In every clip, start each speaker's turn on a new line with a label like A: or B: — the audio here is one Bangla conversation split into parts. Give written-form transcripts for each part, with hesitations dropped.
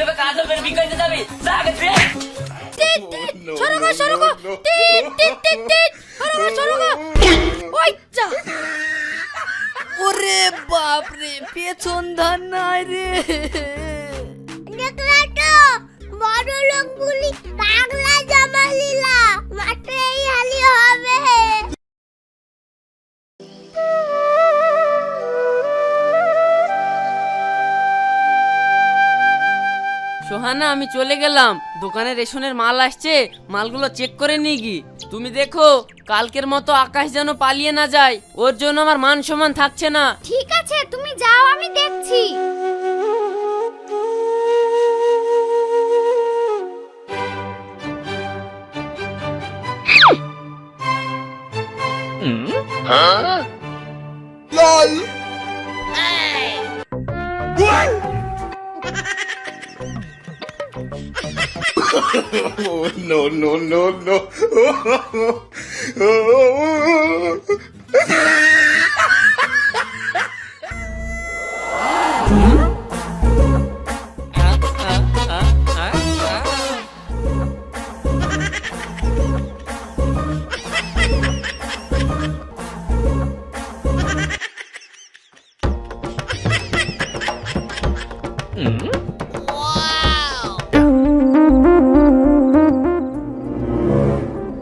A: হবে কাজ হবে বিকাইতে যাবি যা আগে তুই
B: সরো ওই যা ওরে বাপ রে পেছন ধান নাই রে
C: দেখলা তো বড় লোকগুলি পাগলা জামালিলা মাঠে হালি হবে।
D: সোহানা আমি চলে গেলাম, দোকানে রেশনের মাল আসছে, মালগুলো চেক করে নিয়ে গি। তুমি দেখো কালকের মতো আকাশ যেন পালিয়ে না যায়, ওর জন্য আমার মান সম্মান থাকছে না।
C: ঠিক আছে তুমি যাও আমি দেখছি।
E: LOL Oh, no.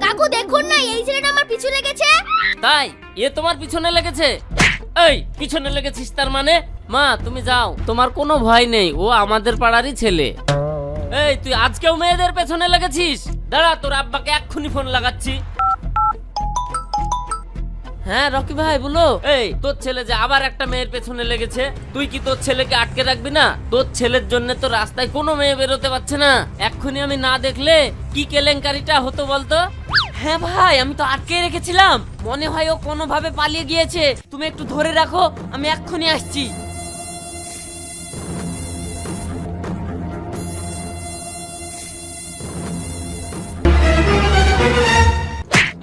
C: কাকু দেখুন না এই ছেলেটা আমার পিছু লেগেছে।
D: তাই এ তোমার পিছনে লেগেছে? এই পিছনে লেগেছিস তার মানে? মা তুমি যাও, তোমার কোনো ভয় নেই, ও আমাদের পাড়ারই ছেলে। এই তুই আজকেও মেয়েদের পেছনে লেগেছিস? দাঁড়া তোর আব্বাকে এক্ষুনি ফোন লাগাচ্ছি। হ্যাঁ রকি ভাই বলো। এই তোর ছেলে যে আবার একটা মেয়ের পেছনে লেগেছে, তুই কি তোর ছেলেকে আটকে রাখবি না? তোর ছেলের জন্য তো রাস্তায় কোনো মেয়ে বেরোতে পারছে না, এক্ষুনি আমি না দেখলে কি কেলেঙ্কারিটা হতো বলতো? হ্যাঁ ভাই আমি তো আটকে রেখেছিলাম, মনে হয় ও কোনোভাবে পালিয়ে গিয়েছে, তুমি একটু ধরে রাখো, আমি এক্ষুনি আসছি।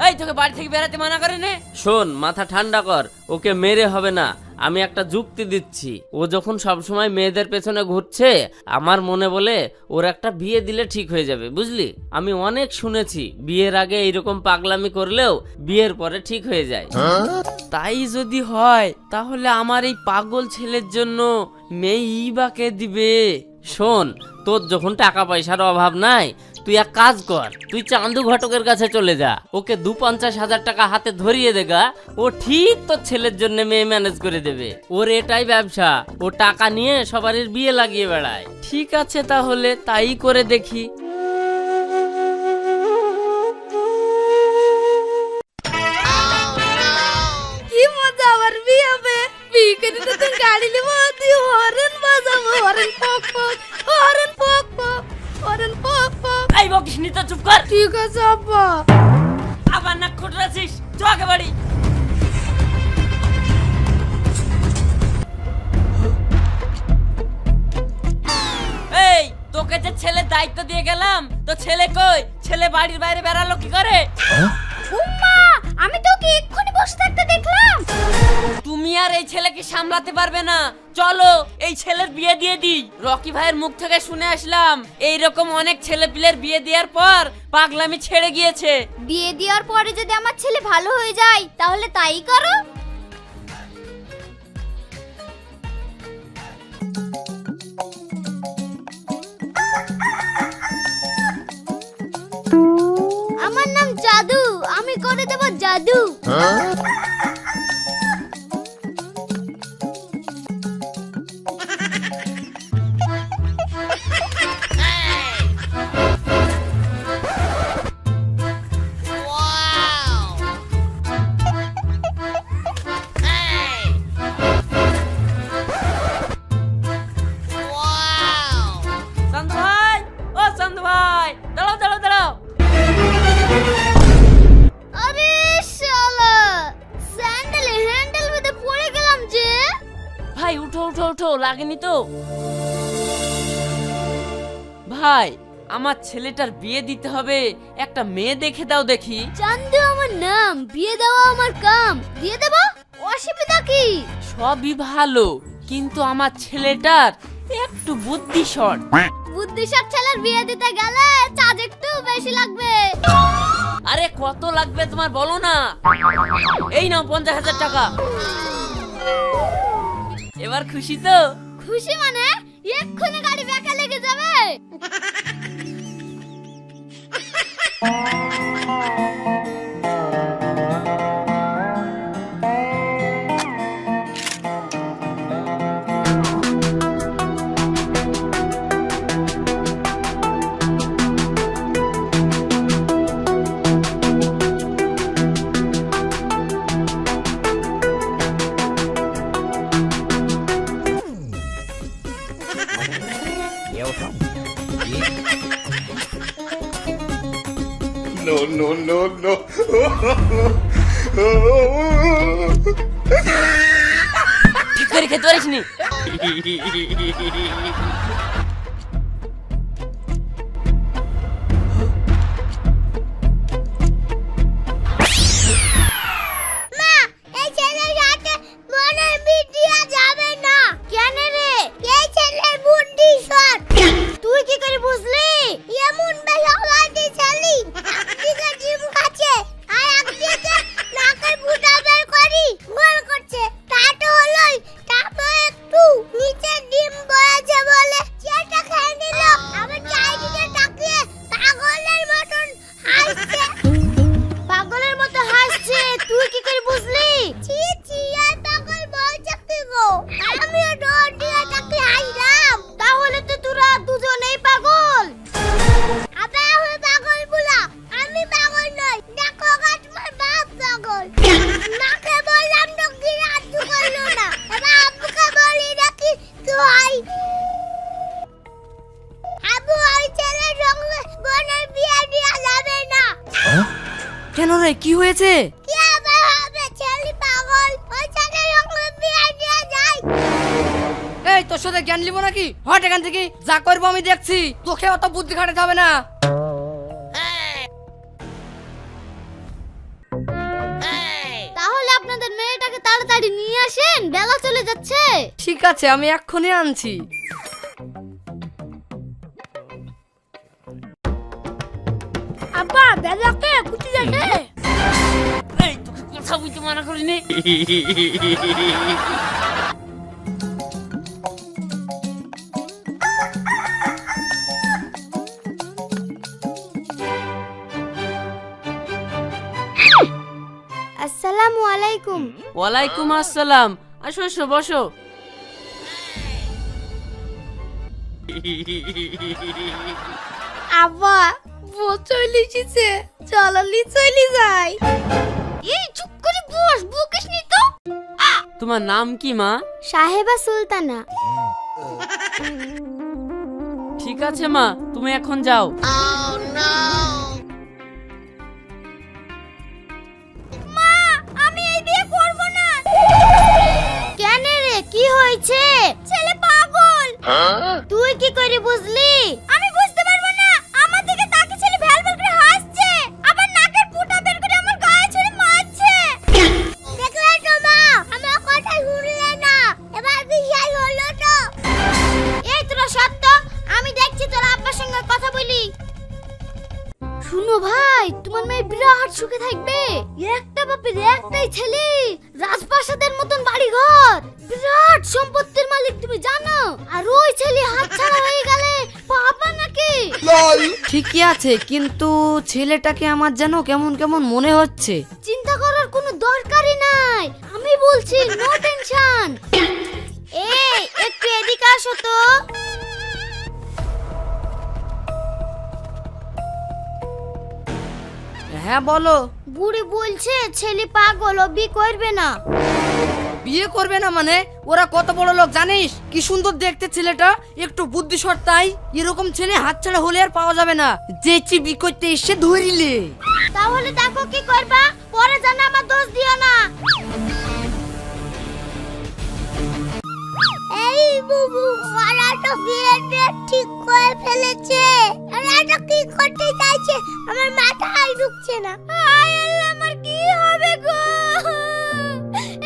D: এই তোকে বাড়ি থেকে বেরাতে মানা করে নে? শোন মাথা ঠান্ডা কর, ওকে মেরে হবে না, আমি একটা যুক্তি দিচ্ছি। ও যখন সব সময় মেয়েদের পেছনে ঘুরছে, আমার মনে বলে ওর একটা বিয়ে দিলে ঠিক হয়ে যাবে, বুঝলি? আমি অনেক শুনেছি বিয়ের আগে এইরকম পাগলামি করলেও বিয়ের পরে ঠিক হয়ে যায়। তাই যদি হয় তাহলে আমার এই পাগল ছেলের জন্য মেয়েই বা কে দিবে? শোন তোর যখন টাকা পয়সার অভাব নাই, তুই এক কাজ কর, তুই চান্দু ঘটকের কাছে চলে যা, ওকে 50,000 টাকা হাতে ধরিয়ে দেগা, ও ঠিক তোর ছেলের জন্য মেয়ে ম্যানেজ করে দেবে। ওর এটাই ব্যবসা, ও টাকা নিয়ে সবারই বিয়ে লাগিয়ে বেড়ায়। ঠিক আছে তাহলে তাই করে দেখি।
B: কি মজা আবার বিয়ে হবে, বিয়ে করে তো তুই গাড়ি নেবো, তুই হরেন বাজাবো, হরেন পক পক, হরেন পক পক, হরেন পক পক।
D: এই বকিস নি তো, চুপ কর।
B: ঠিক আছে আব্বা।
D: আবার নাক খুঁটরাছিস, চ আগে বাড়ি। এই তোকে যে ছেলে দায়িত্ব দিয়ে গেলাম, তো ছেলে কই? ছেলে বাড়ির বাইরে বেরালো কি করে?
C: উম্মা আমি তো ওকে এক্ষুনি বসে থাকতে দেখলাম।
D: তুমি আর এই ছেলেকে সামলাতে পারবে না, চলো এই ছেলের বিয়ে দিয়ে দিই। রকি ভাইয়ের মুখ থেকে শুনে আসলাম এইরকম অনেক ছেলে পিলের বিয়ে দেওয়ার পর পাগলামি ছেড়ে গিয়েছে।
C: বিয়ে দেওয়ার পরে যদি আমার ছেলে ভালো হয়ে যায় তাহলে তাই করো। আমার নাম জাদু, আমি করে দেব জাদু।
D: চান্দু ভাই, ও চান্দু ভাই, দাঁড়াও দাঁড়াও দাঁড়াও।
C: আরে শালা স্যান্ডেলে হ্যান্ডেল বেঁধে পড়ে গেলাম যে।
D: ভাই উঠো উঠো উঠো, লাগেনি তো? ভাই আমার ছেলেটার বিয়ে দিতে হবে, একটা মেয়ে দেখে দাও দেখি।
C: চান্দু আমার নাম, বিয়ে দেওয়া আমার কাম, দিয়ে দেব, অসুবিধা কি?
D: সবই ভালো, কিন্তু আমার ছেলেটার একটু বুদ্ধি শর্ট।
C: বুদ্ধিসার ছেলের বিয়ে দিতে গেলে চার্জ একটু বেশি লাগবে।
D: আরে কত লাগবে তোমার বলো না। এই নাও 50,000 টাকা। এবার খুশি তো?
C: খুশি মানে এক্ষুনি গাড়ি বেঁকে লেগে যাবে।
E: No, no, no, no.
D: ঠিক করে খেতে পারিস নি?
C: মা, এই ছেলের সাথে বোনের বিয়ে যাবে না। কেন রে? এই ছেলের বুদ্ধি শট। তুই কি করে বুঝলি? এমন বেহালাতে ছেলে একদিকে জিম খাচ্ছে আর একদিকে নাকের ফুটা বের করি গোল করছে। তাতো হলোই তারপর একটু নিচে ডিম বয়েছে বলে সেটা খেয়ে নিল। আবার চারিদিকে তাকিয়ে পাগলের মতন হাসছে। পাগলের মতো হাসছে, তুই কি করে বুঝলি? ছি ছি, আর পাগল বলছে কি গো? আমিও ডর দিয়ে তাকে হাসলাম। তাহলে তো তোরা দুজনেই পাগল। আবে আমি পাগল বলা, আমি পাগল নই। দেখো গা তোমার বাপ পাগল। মাকে বললাম তো কি রাজু করলো না। এবার আব্বুকে বলি নাকি তুই আব্বু ওই ছেলের সঙ্গে বোনের বিয়ে দেওয়া যাবে না।
B: কেন রে, কি হয়েছে?
C: কি আবার হবে? ছেলে পাগল, ওই ছেলের সঙ্গে বিয়ে দেওয়া যায়।
B: এই তোর সাথে জ্ঞান লিবো নাকি? হট এখান থেকে, যা করবো আমি দেখছি। তোকে অত বুদ্ধি খাটাতে হবে না।
C: তাহলে আপনাদের মেয়েটাকে তাড়াতাড়ি নিয়ে আসেন, বেলা চলে যাচ্ছে।
B: ঠিক আছে, আমি এক্ষুনি আনছি। আব্বা বেলাকে কুচি যাচ্ছে।
D: এই তোকে কথা বলতে মানা করিনি?
C: আসসালামু আলাইকুম।
D: ওয়ালাইকুম আসসালাম। আসো আসো বসো।
B: আব্বা বউ চলে এসেছে, চলালি চলে যাই।
C: এই চুপ করে বস, বকিস নি তো।
D: তোমার নাম কি মা?
C: সাহেবা সুলতানা।
D: ঠিক আছে মা, তুমি এখন যাও।
C: মা, আমি এই বিয়ে করব না। কেন রে, কি হয়েছে? ছেলে পাগল। তুই কি করে বুঝলি? আমি বুঝতে পারবো না। আমার দিকে তাকে ছেলে ভ্যাল ভ্যাল করে হাসছে, আবার নাকের ফুটা বের করে আমার গায়ে ছুঁড়ে মারছে। দেখলে তো মা, আমার কথা শুনলে না। এবার বিয়ে হলো তো। এই তোরা সত্য, আমি দেখছি তোরা আব্বার সঙ্গে কথা বলি। শুনো ভাই, তোমার মেয়ে বিরাট সুখে থাকবে। একটা বাপের একটাই ছেলে, রাজপ্রাসাদের মতন বাড়ি ঘর, বিরাট সম্পত্তির মালিক, তুমি জানো? আর ওই ছেলে হাতছাড়া হয়ে গেলে পাবা নাকি?
B: ঠিকই আছে, কিন্তু ছেলেটাকে আমার যেন কেমন কেমন মনে হচ্ছে।
C: চিন্তা করার কোনো দরকারই নাই, আমি বলছি নো টেনশন। এই একটু এদিকে আসো তো।
B: হ্যাঁ বলো।
C: বুড়ি বলছে ছেলে পাগল, ও বিয়ে করবে না।
B: বিয়ে করবে না মানে? ওরা কত বড় লোক জানিস? কি সুন্দর দেখতে ছেলেটা, একটু বুদ্ধি তাই। এরকম ছেলে হাতছাড়া হলে আর পাওয়া যাবে না। যে চিবি করতে এসে ধরিলে।
C: তাহলে দেখো কি করবা, পরে জানা আমার দোষ দিও না। এই বুবু, ওরা তো বিয়েটা ঠিক করে ফেলেছে। ওরা তো কি করতে চাইছে আমার মাথায় ঢুকছে না। হায় আল্লাহ, আমার কি হবে গো?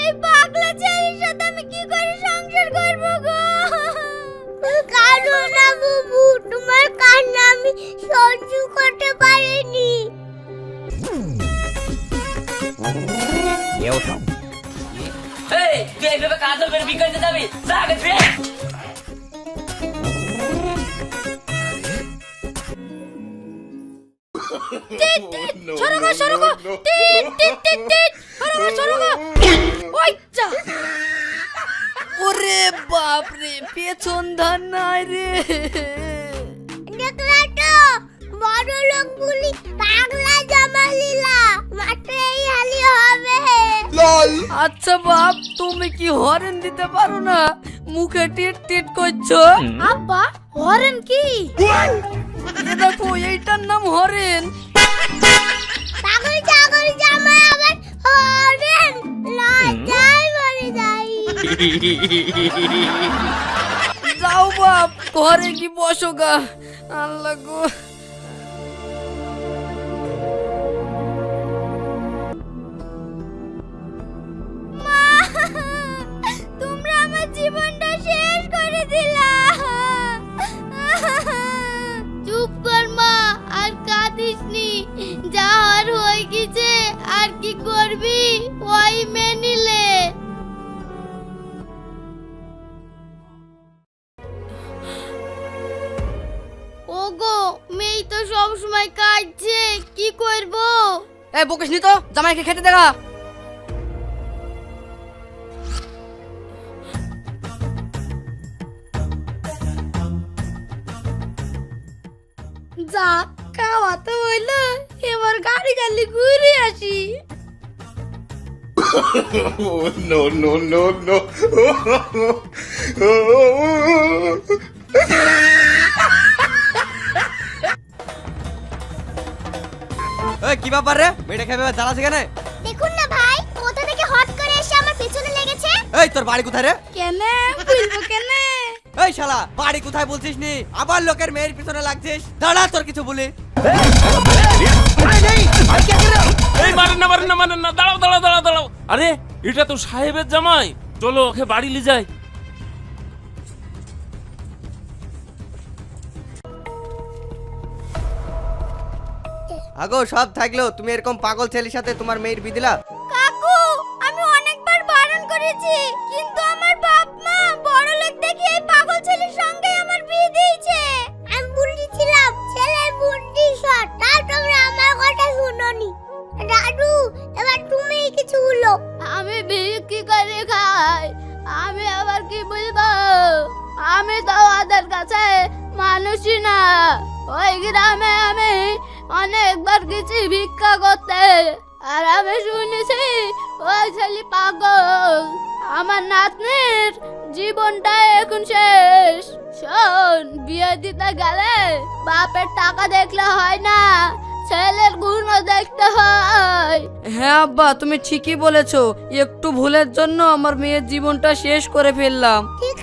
C: এই পাগলা ছেলের সাথে আমি কি করে সংসার করব গো? কাঁদো না বুবু,
A: এই তুই এইভাবে কাজল করে বিয়ে করতে যাবি যা আগে ধুয়ে আয়।
B: সরগো সরগো টিট টিট টিট টিট সরগো সরগো ওই যা ওরে বাপ রে পেছন ধান নাই রে
C: দেখলা তো বড় লোকগুলি পাগলা জামালিলা মাত্র এই হালি হবে।
B: আচ্ছা বাপ তুমি কি হরেন দিতে পারো না মুখে টিট টিট করছো আব্বা হরেন কি এ দেখো এইটার নাম হরেন
C: পাগল জামাই আবার হরেন লজ্জায় মরে যাই।
B: যাও বাপ ঘরে কি বসো গা আল্লাহ গো
C: তোমরা আমার জীবনটা শেষ করে দিলা। চুপ কর মা আর কাঁদিস নি যা আর হয়ে গেছে আর কি করবি ওই মেনিলে। ওগো মেয়ে তো সব সময় কাঁদছে কি করব?
B: এ বকিস নি তো জামাইকে খেতে দেখা যা খাওয়া তো হইলো এবার গাড়ি গালি ঘুরে আসি
E: Oh, no, no, no, no.
F: ওই কি ব্যাপার রে মেয়েটা খেয়ে জ্বালাছে কেন?
C: দেখুন না ভাই কোথা থেকে হট করে এসে আমার পেছনে লেগেছে।
F: এই তোর বাড়ি কোথায় রে?
B: কেন বলবো কেন
F: এই শালা বাড়ি কোথায় বলছিস নি আবার লোকের মেয়ের পিছনে লাগছিস দাঁড়া তোর কিছু বলি।
G: এই মারেন না দাঁড়াও দাঁড়াও দাঁড়াও দাঁড়াও আরে এটা তো সাহেবের জামাই চলো ওকে বাড়ি নিয়ে যাই
F: আগো সব থাকলো তুমি এরকম পাগল ছেলের সাথে তোমার মেয়ের বিয়ে দিলা?
C: কাকু আমি অনেকবার বারণ করেছি কিন্তু আমার বাপ মা বড় লোক দেখে এই পাগল ছেলের সঙ্গে আমার বিয়ে দিয়েছে। আমি বলেছিলাম ছেলের বুদ্ধি শট তাও তোমরা আমার কথা শুনোনি। দাদু এবার তুমি কিছু বলো। আমি বিয়ে কি করে খাই আমি আবার কি বলবো আমি তো ওদের কাছে মানুষই না। ওই গ্রামে আমি অনেকবার গেছি ভিক্ষা করতে আর আমি শুনেছি ওই ছেলে পাগল। আমার নাতনির জীবনটা এখন শেষ। শোন বিয়ে দিতে গেলে বাপের টাকা দেখলে হয় না ছেলের গুণও দেখতে হয়।
B: হ্যাঁ আব্বা তুমি ঠিকই বলেছো একটু ভুলের জন্য আমার মেয়ের জীবনটা শেষ করে ফেললাম।
C: ঠিক